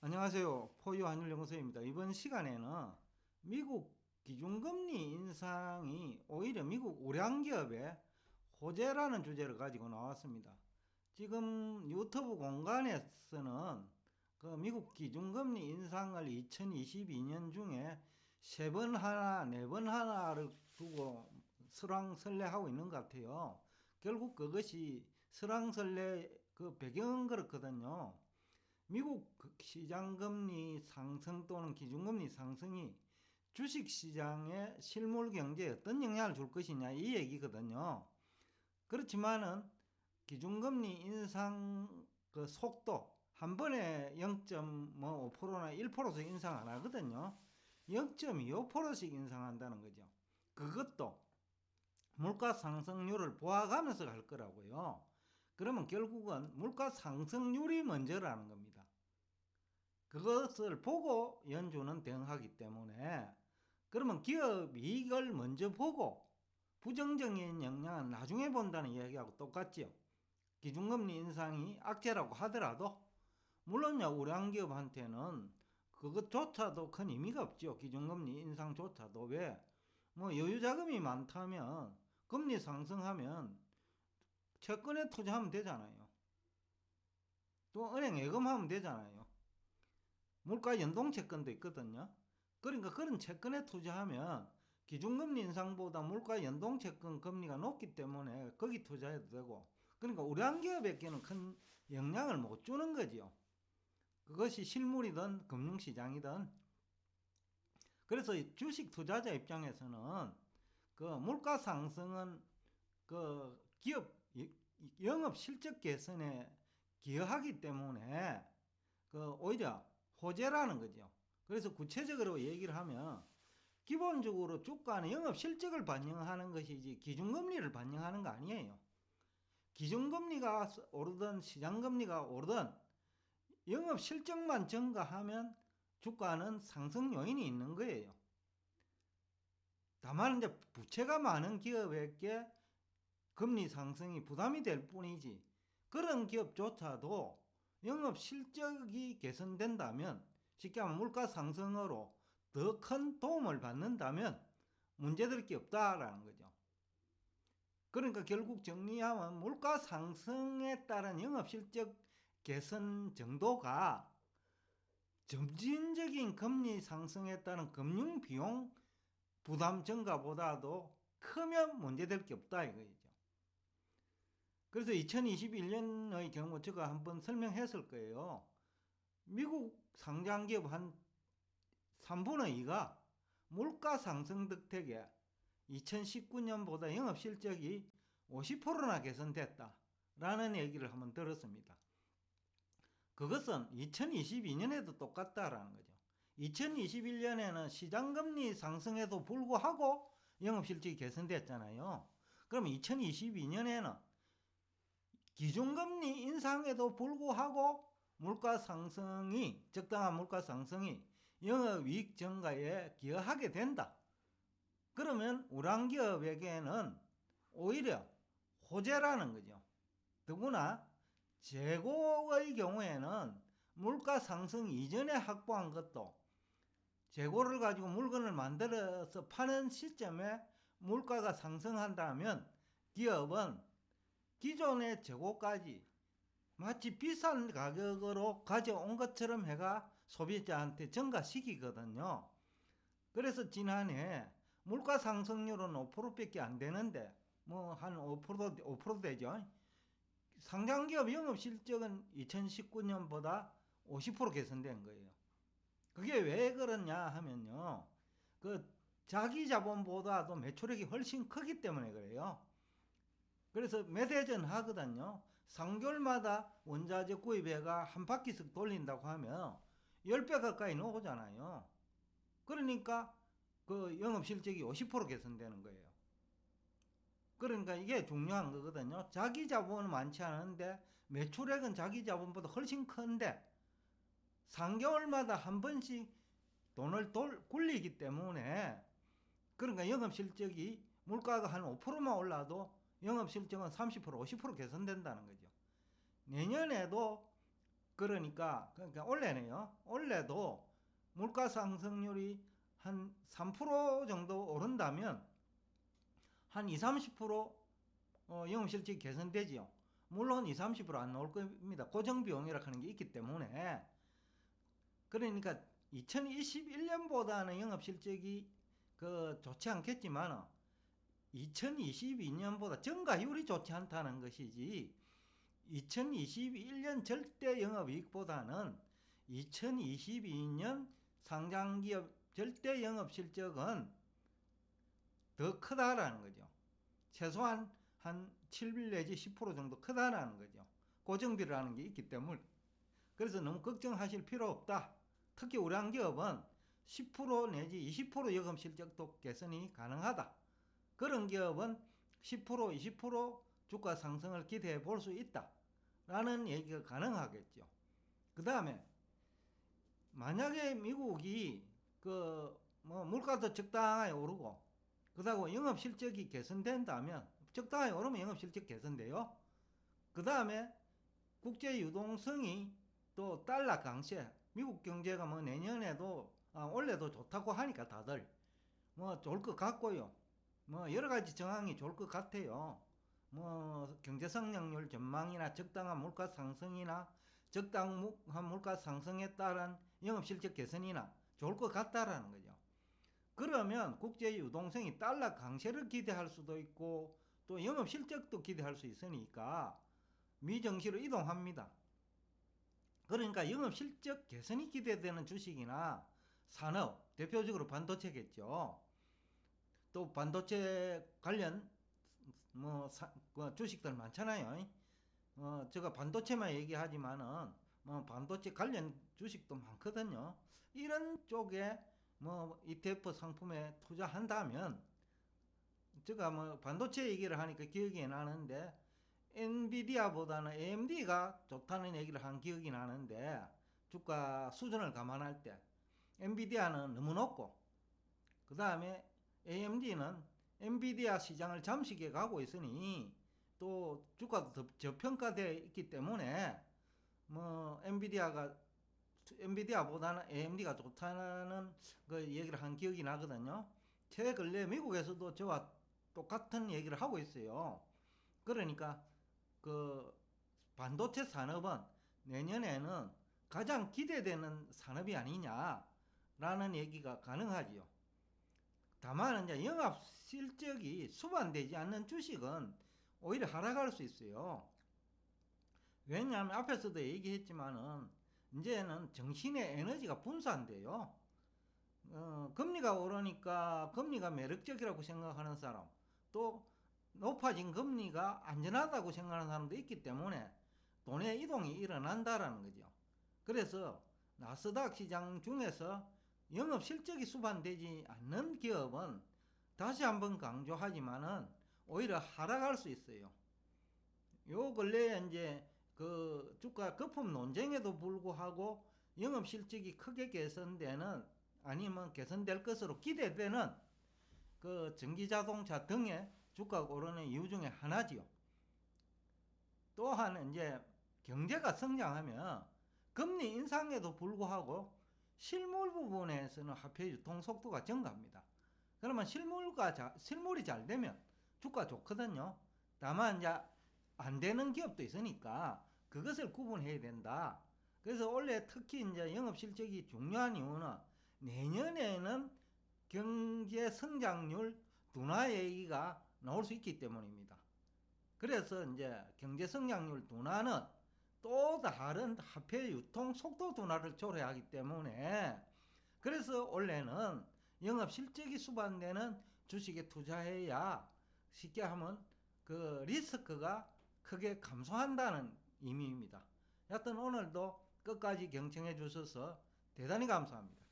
안녕하세요. 포유 한율연구소입니다. 이번 시간에는 미국 기준금리 인상이 오히려 미국 우량기업의 호재라는 주제를 가지고 나왔습니다. 지금 유튜브 공간에서는 그 미국 기준금리 인상을 2022년 중에 세 번 하나, 네 번 하나를 두고 설왕설래하고 있는 것 같아요. 결국 그것이 설왕설래 그 배경은 그렇거든요. 미국 시장금리 상승 또는 기준금리 상승이 주식시장의 실물 경제에 어떤 영향을 줄 것이냐 이 얘기거든요. 그렇지만은 기준금리 인상 그 속도 한 번에 0.5%나 1%씩 인상 안 하거든요. 0.25%씩 인상한다는 거죠. 그것도 물가 상승률을 보아가면서 갈 거라고요. 그러면 결국은 물가 상승률이 먼저라는 겁니다. 그것을 보고 연준은 대응하기 때문에 그러면 기업 이익을 먼저 보고 부정적인 영향은 나중에 본다는 이야기하고 똑같지요. 기준금리 인상이 악재라고 하더라도 물론요 우량기업한테는 그것조차도 큰 의미가 없죠. 기준금리 인상조차도 왜? 뭐 여유자금이 많다면 금리 상승하면 채권에 투자하면 되잖아요. 또 은행 예금하면 되잖아요. 물가 연동 채권도 있거든요. 그러니까 그런 채권에 투자하면 기준금리 인상보다 물가 연동 채권 금리가 높기 때문에 거기 투자해도 되고, 그러니까 우량기업에게는 큰 영향을 못 주는 거지요. 그것이 실물이든 금융시장이든. 그래서 주식 투자자 입장에서는 그 물가 상승은 그 기업 영업 실적 개선에 기여하기 때문에 그 오히려 호재라는 거죠. 그래서 구체적으로 얘기를 하면 기본적으로 주가는 영업 실적을 반영하는 것이지 기준금리를 반영하는 거 아니에요. 기준금리가 오르든 시장금리가 오르든 영업 실적만 증가하면 주가는 상승 요인이 있는 거예요. 다만 이제 부채가 많은 기업에게 금리 상승이 부담이 될 뿐이지, 그런 기업조차도 영업 실적이 개선된다면, 쉽게 말하면 물가 상승으로 더 큰 도움을 받는다면 문제될 게 없다라는 거죠. 그러니까 결국 정리하면 물가 상승에 따른 영업 실적 개선 정도가 점진적인 금리 상승에 따른 금융 비용 부담 증가보다도 크면 문제될 게 없다 이거죠. 그래서 2021년의 경우 제가 한번 설명했을 거예요. 미국 상장기업 한 3분의 2가 물가 상승 덕택에 2019년보다 영업실적이 50%나 개선됐다라는 얘기를 한번 들었습니다. 그것은 2022년에도 똑같다라는 거죠. 2021년에는 시장금리 상승에도 불구하고 영업실적이 개선됐잖아요. 그러면 2022년에는 기준금리 인상에도 불구하고 물가 상승이, 적당한 물가 상승이 영업이익 증가에 기여하게 된다. 그러면 우량기업에게는 오히려 호재라는 거죠. 더구나 재고의 경우에는 물가 상승 이전에 확보한 것도 재고를 가지고 물건을 만들어서 파는 시점에 물가가 상승한다면 기업은 기존의 재고까지 마치 비싼 가격으로 가져온 것처럼 해가 소비자한테 전가시키거든요. 그래서 지난해 물가 상승률은 5%밖에 안 되는데 뭐 한 5% 되죠. 상장기업 영업실적은 2019년보다 50% 개선된 거예요. 그게 왜 그러냐 하면요, 그 자기 자본보다도 매출액이 훨씬 크기 때문에 그래요. 그래서 매대전 하거든요. 3개월마다 원자재 구입해가 한 바퀴씩 돌린다고 하면 10배 가까이 나오잖아요. 그러니까 그 영업실적이 50% 개선되는 거예요. 그러니까 이게 중요한 거거든요. 자기 자본은 많지 않은데 매출액은 자기 자본보다 훨씬 큰데 3개월마다 한 번씩 돈을 굴리기 때문에, 그러니까 영업실적이 물가가 한 5%만 올라도 영업실적은 30% 50% 개선된다는 거죠. 내년에도 그러니까 올해는요. 올해도 물가 상승률이 한 3% 정도 오른다면 한 20, 30% 영업실적이 개선되지요. 물론 20, 30%안 나올 겁니다. 고정비용이라 하는 게 있기 때문에. 그러니까 2021년보다는 영업실적이 좋지 않겠지만 2022년보다 증가율이 좋지 않다는 것이지 2021년 절대 영업이익보다는 2022년 상장기업 절대 영업실적은 더 크다라는 거죠. 최소한 한 7 내지 10% 정도 크다라는 거죠. 고정비라는 게 있기 때문에. 그래서 너무 걱정하실 필요 없다. 특히 우량기업은 10% 내지 20% 영업실적도 개선이 가능하다. 그런 기업은 10%, 20% 주가 상승을 기대해 볼 수 있다. 라는 얘기가 가능하겠죠. 그 다음에 만약에 미국이 물가도 적당하게 오르고 그다음에 영업실적이 개선된다면 적당하게 오르면 영업실적 개선돼요. 그 다음에 국제유동성이 또 달러 강세 미국 경제가 내년에도 올해도 좋다고 하니까 다들 좋을 것 같고요. 여러가지 정황이 좋을 것 같아요. 경제성장률 전망이나 적당한 물가 상승이나 적당한 물가 상승에 따른 영업실적 개선이나 좋을 것 같다라는 거죠. 그러면 국제유동성이 달러 강세를 기대할 수도 있고 또 영업실적도 기대할 수 있으니까 미정시로 이동합니다. 그러니까 영업실적 개선이 기대되는 주식이나 산업, 대표적으로 반도체겠죠. 또 반도체 관련 주식들 많잖아요. 제가 반도체만 얘기하지만은 반도체 관련 주식도 많거든요. 이런 쪽에 ETF 상품에 투자한다면 제가 반도체 얘기를 하니까 기억이 나는데 엔비디아보다는 AMD가 좋다는 얘기를 한 기억이 나는데 주가 수준을 감안할 때 엔비디아는 너무 높고 그 다음에 AMD는 엔비디아 시장을 잠식해 가고 있으니 또 주가도 더 저평가되어 있기 때문에 엔비디아보다는 AMD가 좋다는 그 얘기를 한 기억이 나거든요. 최근에 미국에서도 저와 똑같은 얘기를 하고 있어요. 그러니까 반도체 산업은 내년에는 가장 기대되는 산업이 아니냐라는 얘기가 가능하지요. 다만 이제 영업 실적이 수반되지 않는 주식은 오히려 하락할 수 있어요. 왜냐하면 앞에서도 얘기했지만은 이제는 정신의 에너지가 분산돼요. 금리가 오르니까 금리가 매력적이라고 생각하는 사람, 또 높아진 금리가 안전하다고 생각하는 사람도 있기 때문에 돈의 이동이 일어난다라는 거죠. 그래서 나스닥 시장 중에서 영업 실적이 수반되지 않는 기업은 다시 한번 강조하지만은 오히려 하락할 수 있어요. 요 근래에 이제 주가 거품 논쟁에도 불구하고 영업 실적이 크게 개선되는 아니면 개선될 것으로 기대되는 전기자동차 등의 주가가 오르는 이유 중에 하나지요. 또한 이제 경제가 성장하면 금리 인상에도 불구하고 실물 부분에서는 화폐 유통 속도가 증가합니다. 그러면 실물이 잘 되면 주가 좋거든요. 다만 이제 안 되는 기업도 있으니까 그것을 구분해야 된다. 그래서 원래 특히 이제 영업 실적이 중요한 이유는 내년에는 경제 성장률 둔화 얘기가 나올 수 있기 때문입니다. 그래서 이제 경제 성장률 둔화는 또 다른 화폐 유통 속도 둔화를 초래하기 때문에 그래서 원래는 영업 실적이 수반되는 주식에 투자해야 쉽게 하면 리스크가 크게 감소한다는 의미입니다. 여하튼 오늘도 끝까지 경청해 주셔서 대단히 감사합니다.